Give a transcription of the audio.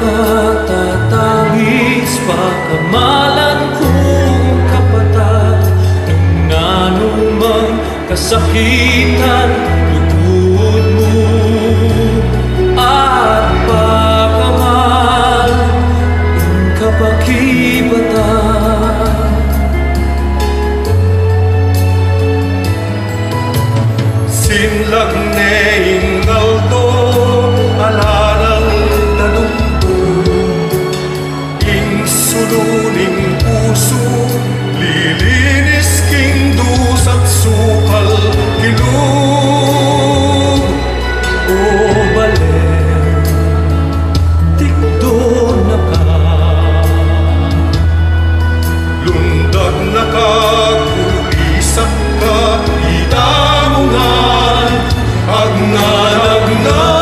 nakatatangis pagkamalan kong kapatid ng anumang kasakitan, lugod mo at pagkamal ng kapakibatan. Sinlag neing alto alarang talumpo, ing suluning puso lilinis king dusat sukal kilug. O balen, tikdo na ka, lundag na kagulisak ka, idamungan agnanagnan.